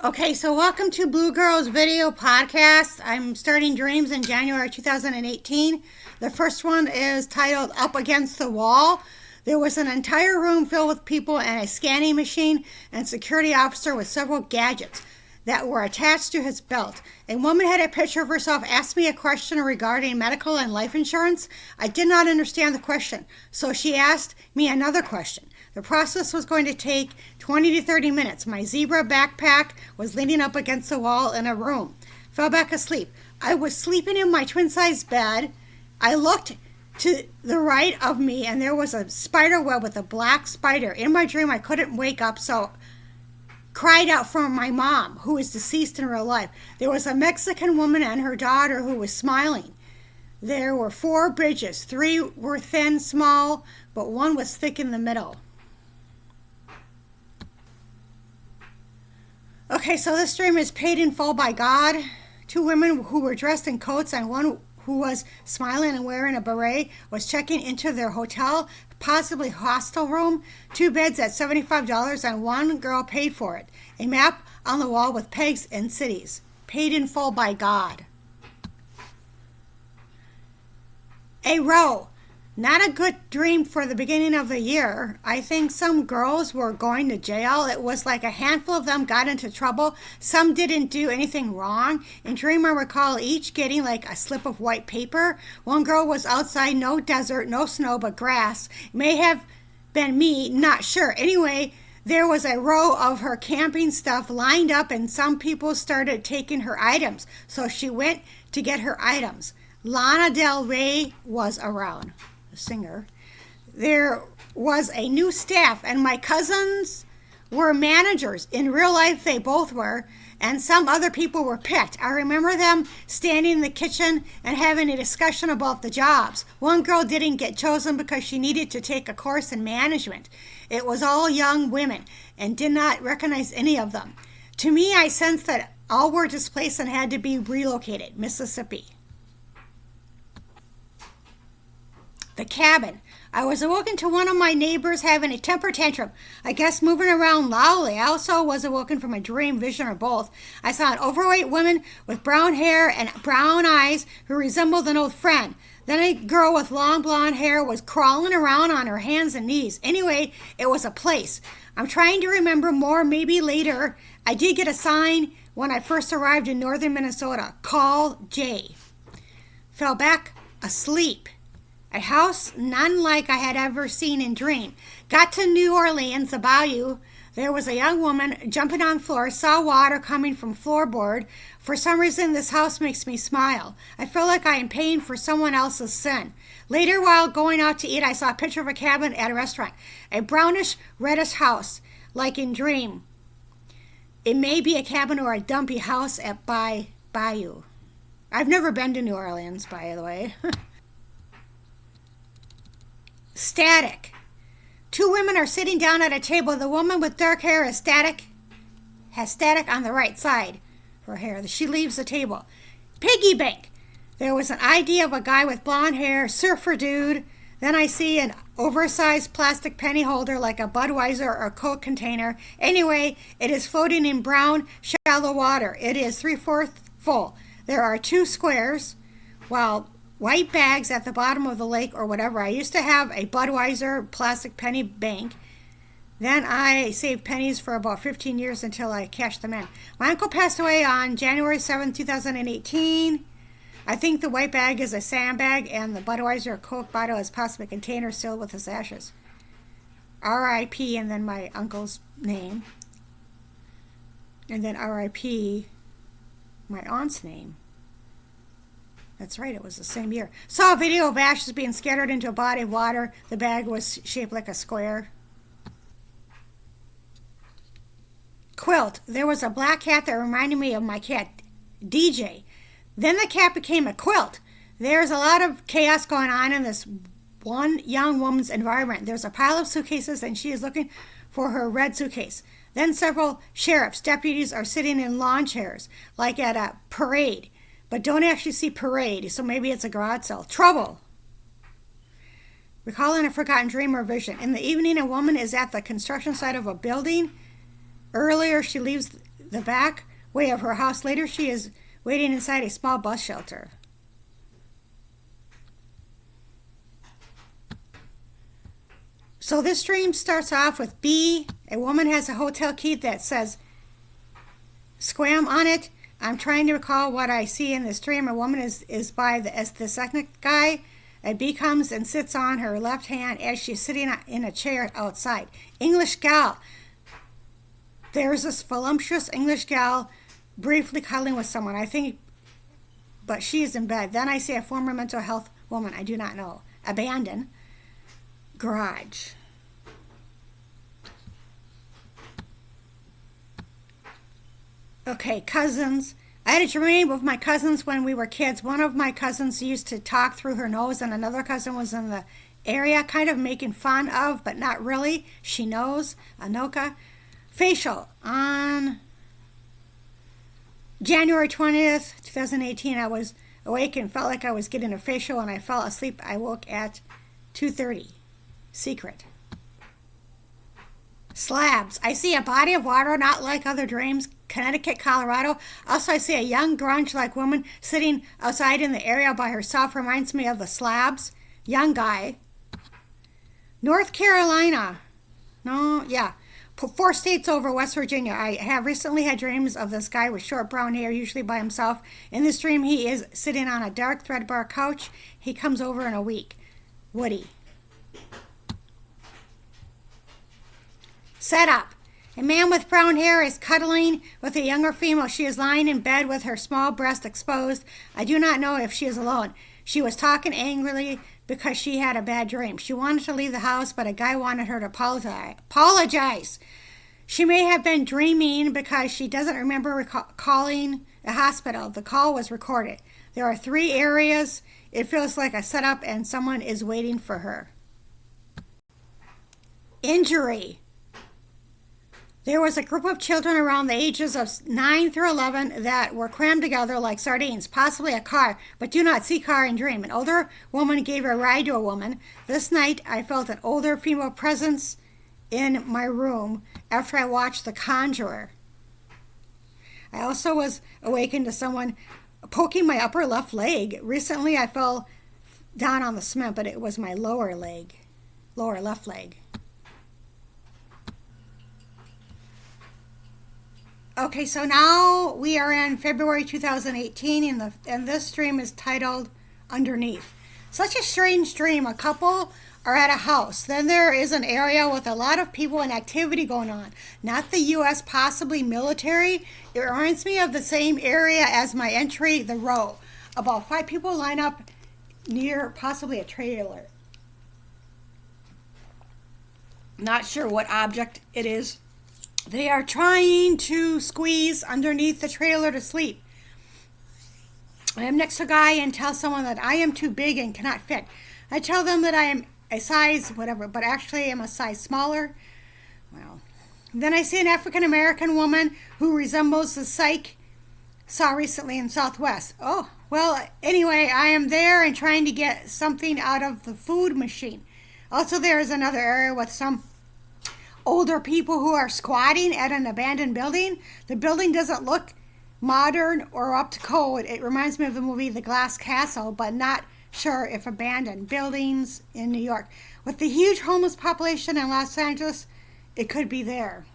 Okay, so welcome to Blue Girls Video Podcast. I'm starting dreams in January 2018. The first one is titled Up Against the Wall. There was an entire room filled with people and a scanning machine and security officer with several gadgets that were attached to his belt. A woman had a picture of herself ask me a question regarding medical and life insurance. I did not understand the question, so she asked me another question. The process was going to take 20 to 30 minutes. My zebra backpack was leaning up against the wall in a room. Fell back asleep. I was sleeping in my twin-sized bed. I looked to the right of me, and there was a spider web with a black spider. In my dream, I couldn't wake up, so cried out for my mom, who is deceased in real life. There was a Mexican woman and her daughter who was smiling. There were 4 bridges. 3 were thin, small, but one was thick in the middle. Okay, so this dream is paid in full by God. 2 women who were dressed in coats and one who was smiling and wearing a beret was checking into their hotel, possibly hostel room. 2 beds at $75 and one girl paid for it. A map on the wall with pegs and cities. Paid in full by God. A row. Not a good dream for the beginning of the year. I think some girls were going to jail. It was like a handful of them got into trouble. Some didn't do anything wrong. In dream I recall each getting like a slip of white paper. One girl was outside, no desert, no snow, but grass. May have been me, not sure. Anyway, there was a row of her camping stuff lined up and some people started taking her items. So she went to get her items. Lana Del Rey was around. Singer. There was a new staff and my cousins were managers. In real life they both were, and some other people were picked. I remember them standing in the kitchen and having a discussion about the jobs. One girl didn't get chosen because she needed to take a course in management. It was all young women and did not recognize any of them. To me, I sensed that all were displaced and had to be relocated. Mississippi. The cabin. I was awoken to one of my neighbors having a temper tantrum. I guess moving around loudly. I also was awoken from a dream, vision, or both. I saw an overweight woman with brown hair and brown eyes who resembled an old friend. Then a girl with long blonde hair was crawling around on her hands and knees. Anyway, it was a place. I'm trying to remember more, maybe later. I did get a sign when I first arrived in northern Minnesota. Call Jay. Fell back asleep. A house none like I had ever seen in dream. Got to New Orleans, the bayou. There was a young woman jumping on floors, saw water coming from floorboard. For some reason, this house makes me smile. I feel like I am paying for someone else's sin. Later, while going out to eat, I saw a picture of a cabin at a restaurant. A brownish, reddish house, like in dream. It may be a cabin or a dumpy house at bayou. I've never been to New Orleans, by the way. Static. 2 women are sitting down at a table. The woman with dark hair has static on the right side. Her hair. She leaves the table. Piggy bank. There was an idea of a guy with blonde hair, surfer dude. Then I see an oversized plastic penny holder like a Budweiser or Coke container. Anyway, it is floating in brown, shallow water. It is 3/4 full. There are 2 squares, while white bags at the bottom of the lake or whatever. I used to have a Budweiser plastic penny bank. Then I saved pennies for about 15 years until I cashed them in. My uncle passed away on January 7, 2018. I think the white bag is a sandbag and the Budweiser Coke bottle is possibly a container sealed with his ashes. R.I.P. and then my uncle's name. And then R.I.P. my aunt's name. That's right, it was the same year. Saw a video of ashes being scattered into a body of water. The bag was shaped like a square. Quilt. There was a black cat that reminded me of my cat, DJ. Then the cat became a quilt. There's a lot of chaos going on in this one young woman's environment. There's a pile of suitcases and she is looking for her red suitcase. Then several sheriffs, deputies are sitting in lawn chairs, like at a parade. But don't actually see parade, so maybe it's a garage sale. Trouble. Recalling a forgotten dream or vision. In the evening, a woman is at the construction site of a building. Earlier, she leaves the back way of her house. Later, she is waiting inside a small bus shelter. So this dream starts off with B. A woman has a hotel key that says Scram on it. I'm trying to recall what I see in this dream. A woman is by the second guy. A bee comes and sits on her left hand as she's sitting in a chair outside. English gal. There's this voluptuous English gal briefly cuddling with someone, I think, but she is in bed. Then I see a former mental health woman. I do not know. Abandon. Garage. Okay, cousins. I had a dream of my cousins when we were kids. One of my cousins used to talk through her nose, and another cousin was in the area, kind of making fun of, but not really. She knows. Anoka. Facial. On January 20th, 2018, I was awake and felt like I was getting a facial, and I fell asleep. I woke at 2:30. Secret. Slabs. I see a body of water, not like other dreams. Connecticut, Colorado. Also, I see a young grunge-like woman sitting outside in the area by herself. Reminds me of the slabs. Young guy. North Carolina. No, yeah. 4 states over West Virginia. I have recently had dreams of this guy with short brown hair, usually by himself. In this dream, he is sitting on a dark threadbare couch. He comes over in a week. Woody. Setup. A man with brown hair is cuddling with a younger female. She is lying in bed with her small breast exposed. I do not know if she is alone. She was talking angrily because she had a bad dream. She wanted to leave the house, but a guy wanted her to apologize. She may have been dreaming because she doesn't remember calling a hospital. The call was recorded. There are 3 areas. It feels like a setup and someone is waiting for her. Injury. There was a group of children around the ages of 9 through 11 that were crammed together like sardines, possibly a car, but do not see car in dream. An older woman gave a ride to a woman. This night, I felt an older female presence in my room after I watched The Conjurer. I also was awakened to someone poking my upper left leg. Recently, I fell down on the cement, but it was my lower left leg. Okay, so now we are in February 2018, and this dream is titled Underneath. Such a strange dream. A couple are at a house. Then there is an area with a lot of people and activity going on. Not the U.S., possibly military. It reminds me of the same area as my entry, the row. About 5 people line up near possibly a trailer. Not sure what object it is. They are trying to squeeze underneath the trailer to sleep. I am next to a guy and tell someone that I am too big and cannot fit. I tell them that I am a size whatever, but actually I am a size smaller. Well, then I see an African American woman who resembles the psych saw recently in Southwest. Oh, well, anyway, I am there and trying to get something out of the food machine. Also, there is another area with some older people who are squatting at an abandoned building. The building doesn't look modern or up to code. It reminds me of the movie The Glass Castle, but not sure if abandoned buildings in New York. With the huge homeless population in Los Angeles, it could be there.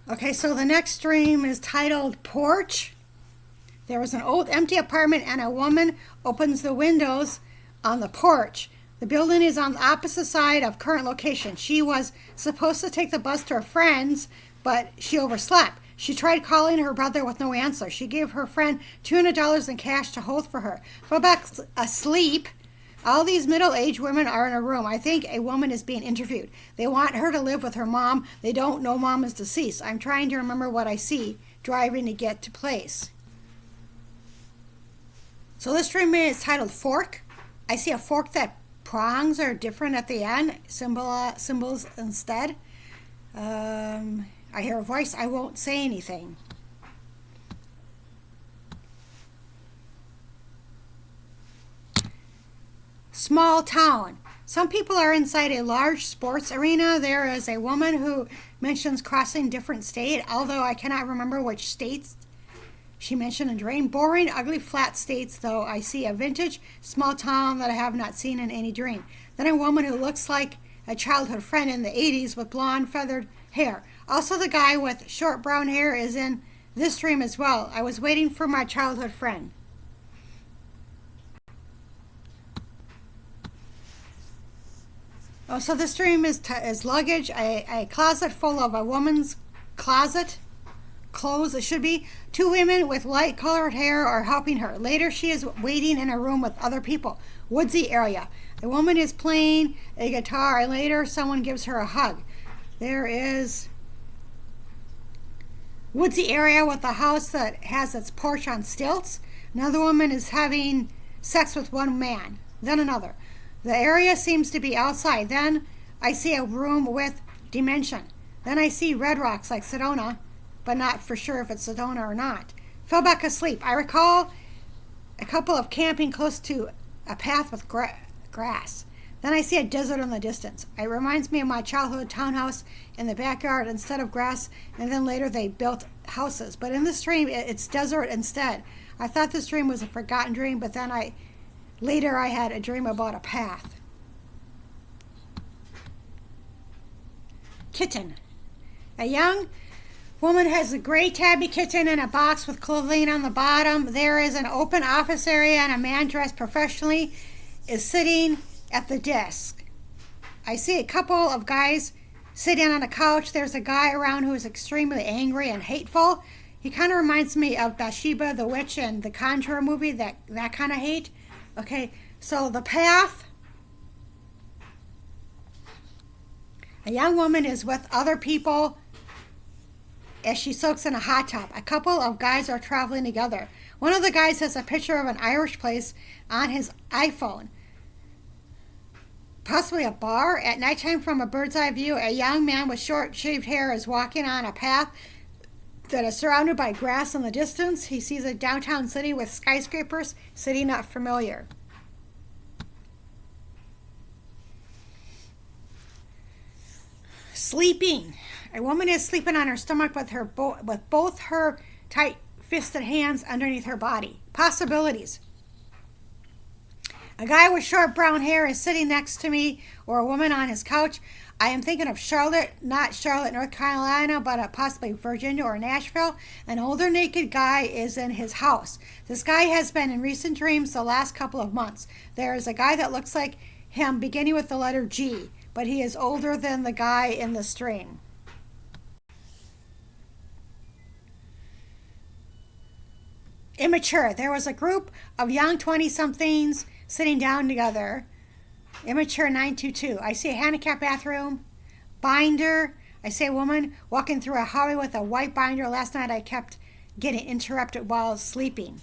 Okay, so the next dream is titled Porch. There is an old empty apartment and a woman opens the windows on the porch. The building is on the opposite side of current location. She was supposed to take the bus to her friends, but she overslept. She tried calling her brother with no answer. She gave her friend $200 in cash to hold for her. Fell back asleep. All these middle-aged women are in a room. I think a woman is being interviewed. They want her to live with her mom. They don't know mom is deceased. I'm trying to remember what I see driving to get to place. So this dream is titled Fork. I see a fork that prongs are different at the end, symbols instead. I hear a voice. I won't say anything. Small town. Some people are inside a large sports arena. There is a woman who mentions crossing different state, although I cannot remember which states she mentioned in dream. Boring, ugly, flat states, though I see a vintage small town that I have not seen in any dream. Then a woman who looks like a childhood friend in the 80s with blonde feathered hair. Also the guy with short brown hair is in this dream as well. I was waiting for my childhood friend. Oh, so this dream is luggage, a closet full of a woman's closet, clothes it should be. Two women with light colored hair are helping her. Later she is waiting in a room with other people. Woodsy area. A woman is playing a guitar and later someone gives her a hug. There is woodsy area with a house that has its porch on stilts. Another woman is having sex with one man, then another. The area seems to be outside. Then I see a room with dimension. Then I see red rocks like Sedona, but not for sure if it's Sedona or not. Fell back asleep. I recall a couple of camping close to a path with grass. Then I see a desert in the distance. It reminds me of my childhood townhouse in the backyard instead of grass, and then later they built houses. But in this dream, it's desert instead. I thought this dream was a forgotten dream, but then later I had a dream about a path. Kitten. A young woman has a gray tabby kitten in a box with clothing on the bottom. There is an open office area and a man dressed professionally is sitting at the desk. I see a couple of guys sitting on a couch. There's a guy around who is extremely angry and hateful. He kind of reminds me of Bathsheba the witch and the Conjurer movie, that kind of hate. Okay, so the path. A young woman is with other people as she soaks in a hot tub. A couple of guys are traveling together. One of the guys has a picture of an Irish place on his iPhone. Possibly a bar. At nighttime from a bird's eye view, a young man with short shaved hair is walking on a path that is surrounded by grass in the distance. He sees a downtown city with skyscrapers, city not familiar. Sleeping. A woman is sleeping on her stomach with both her tight-fisted hands underneath her body. Possibilities. A guy with short brown hair is sitting next to me, or a woman on his couch. I am thinking of Charlotte, not Charlotte, North Carolina, but possibly Virginia or Nashville. An older naked guy is in his house. This guy has been in recent dreams the last couple of months. There is a guy that looks like him beginning with the letter G, but he is older than the guy in the string. Immature. There was a group of young 20-somethings sitting down together. Immature 922. I see a handicapped bathroom. Binder. I see a woman walking through a hallway with a white binder. Last night I kept getting interrupted while sleeping.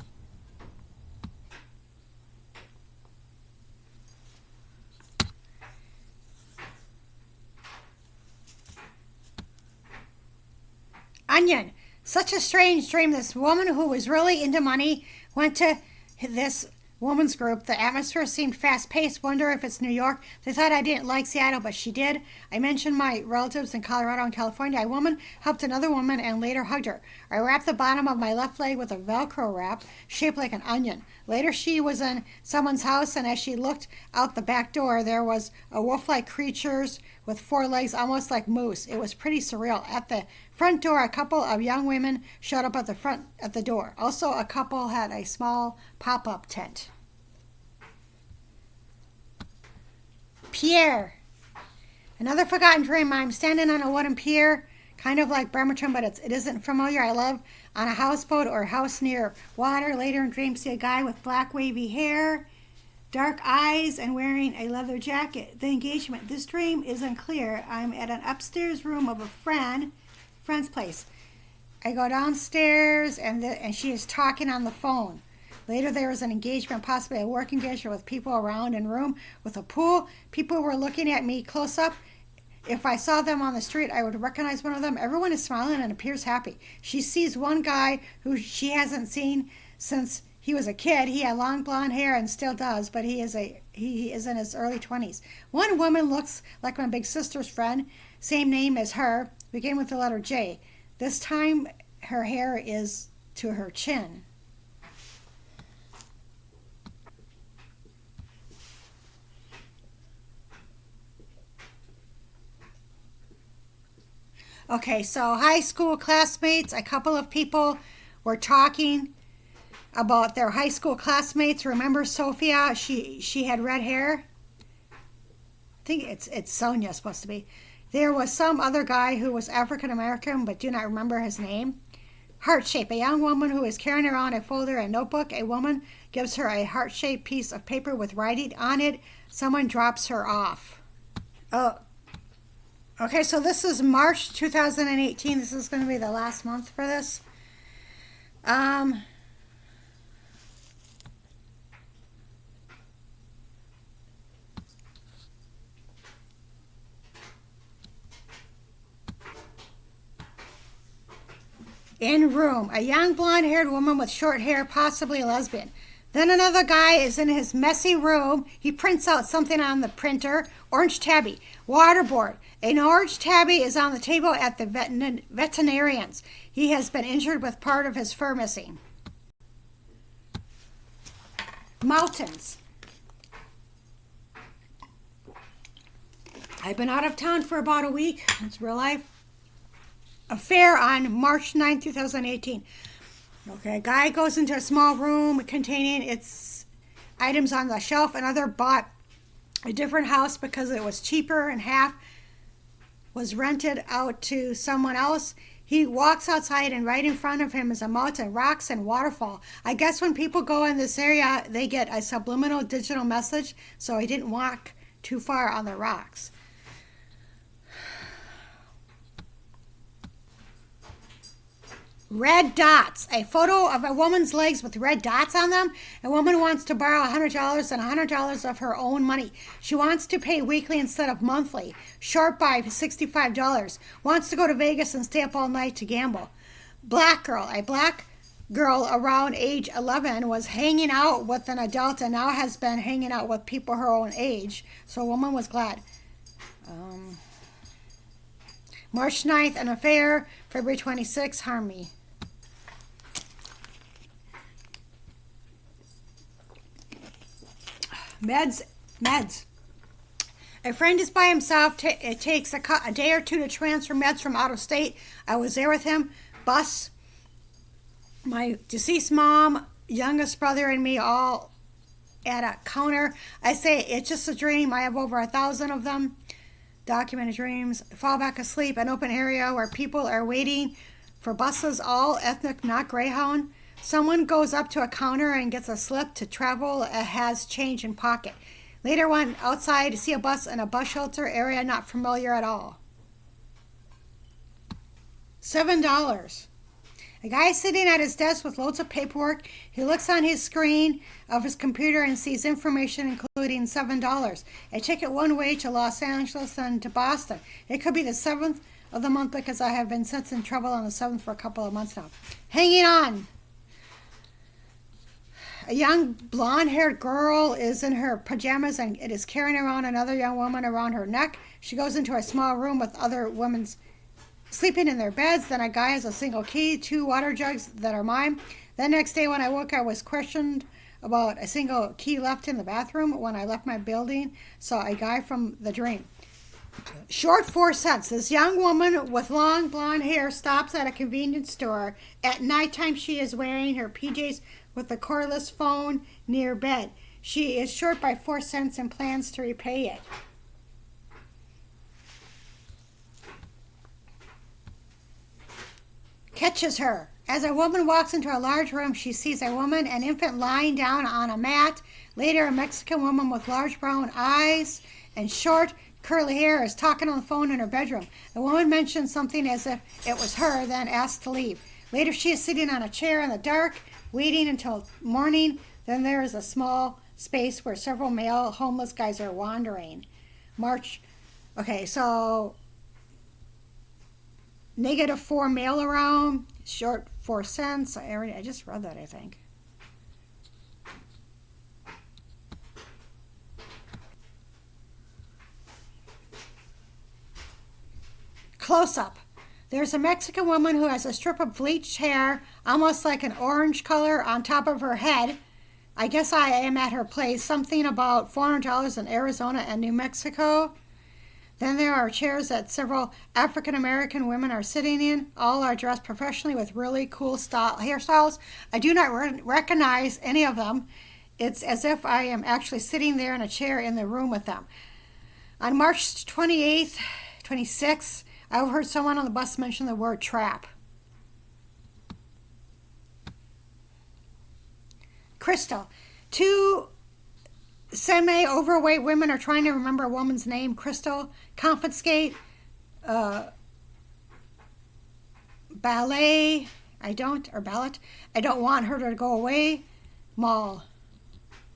Onion. Such a strange dream. This woman who was really into money went to this woman's group. The atmosphere seemed fast-paced. Wonder if it's New York. They thought I didn't like Seattle, but she did. I mentioned my relatives in Colorado and California. A woman helped another woman and later hugged her. I wrapped the bottom of my left leg with a Velcro wrap shaped like an onion. Later she was in someone's house, and as she looked out the back door, there was a wolf-like creatures with 4 legs, almost like moose. It was pretty surreal. At the front door, a couple of young women showed up at the door. Also, a couple had a small pop-up tent. Pier. Another forgotten dream. I'm standing on a wooden pier, kind of like Bremerton, but it isn't familiar. I live on a houseboat or house near water. Later in dreams, see a guy with black wavy hair, dark eyes, and wearing a leather jacket. The engagement. This dream is unclear. I'm at an upstairs room of a friend's place. I go downstairs and she is talking on the phone. Later there was an engagement, possibly a work engagement with people around in a room with a pool. People were looking at me close up. If I saw them on the street, I would recognize one of them. Everyone is smiling and appears happy. She sees one guy who she hasn't seen since he was a kid. He had long blonde hair and still does, but he is in his early 20s. One woman looks like my big sister's friend, same name as her, began with the letter J. This time her hair is to her chin. Okay, so high school classmates, a couple of people were talking about their high school classmates. Remember Sophia? She had red hair. I think it's Sonia supposed to be. There was some other guy who was African American, but do not remember his name. Heart shape. A young woman who is carrying around a folder and notebook. A woman gives her a heart-shaped piece of paper with writing on it. Someone drops her off. Oh, okay, so this is March 2018. This is going to be the last month for this. In room, a young blonde-haired woman with short hair, possibly a lesbian. Then another guy is in his messy room. He prints out something on the printer. Orange tabby. Waterboard. An orange tabby is on the table at the veterinarian's. He has been injured with part of his fur missing. Mountains. I've been out of town for about a week. It's real life. A fair on March 9, 2018. Okay, a guy goes into a small room containing its items on the shelf. Another bought a different house because it was cheaper, and half was rented out to someone else. He walks outside, and right in front of him is a mountain, rocks, and waterfall. I guess when people go in this area, they get a subliminal digital message, so he didn't walk too far on the rocks. Red dots. A photo of a woman's legs with red dots on them. A woman wants to borrow $100 and $100 of her own money. She wants to pay weekly instead of monthly. Short by $65. Wants to go to Vegas and stay up all night to gamble. Black girl. A black girl around age 11 was hanging out with an adult and now has been hanging out with people her own age. So a woman was glad. March 9th, an affair. February 26th, harm me. Meds. A friend is by himself. It takes a day or two to transfer meds from out of state. I was there with him. Bus. My deceased mom, youngest brother, and me all at a counter. I say it's just a dream. I have over 1,000 of them. Documented dreams. Fall back asleep. An open area where people are waiting for buses. All ethnic, not Greyhound. Someone goes up to a counter and gets a slip to travel. It has change in pocket. Later went outside to see a bus in a bus shelter area, not familiar at all. $7. A guy sitting at his desk with loads of paperwork. He looks on his screen of his computer and sees information including $7. A ticket one way to Los Angeles and to Boston. It could be the 7th of the month because I have been sensing trouble on the 7th for a couple of months now. Hanging on. A young blonde-haired girl is in her pajamas and it is carrying around another young woman around her neck. She goes into a small room with other women sleeping in their beds. Then a guy has a single key, 2 water jugs that are mine. The next day when I woke, I was questioned about a single key left in the bathroom. When I left my building, saw a guy from the dream. Short 4 cents. This young woman with long blonde hair stops at a convenience store. At nighttime, she is wearing her PJs with a cordless phone near bed. She is short by 4 cents and plans to repay it. Catches her. As a woman walks into a large room, she sees a woman and infant lying down on a mat. Later, a Mexican woman with large brown eyes and short curly hair is talking on the phone in her bedroom. The woman mentions something as if it was her, then asked to leave. Later, she is sitting on a chair in the dark, waiting until morning. Then there is a small space where several male homeless guys are wandering. March. Okay, so -4 mail around, short 4 cents. I just read that, I think. Close-up. There's a Mexican woman who has a strip of bleached hair, almost like an orange color, on top of her head. I guess I am at her place. Something about $400 in Arizona and New Mexico. Then there are chairs that several African American women are sitting in. All are dressed professionally with really cool hairstyles. I do not recognize any of them. It's as if I am actually sitting there in a chair in the room with them. On March 28th, 26th, I overheard someone on the bus mention the word trap. Crystal. 2 semi-overweight women are trying to remember a woman's name. Crystal. Confiscate. Ballet. Ballet. I don't want her to go away. Mall.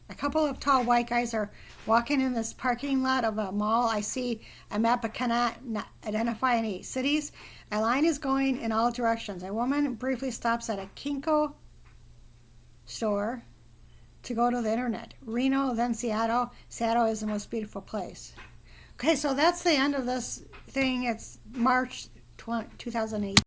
A couple of tall white guys are walking in this parking lot of a mall. I see a map but cannot identify any cities. A line is going in all directions. A woman briefly stops at a Kinko store to go to the internet. Reno, then Seattle. Seattle is the most beautiful place. Okay, so that's the end of this thing. It's March 2008.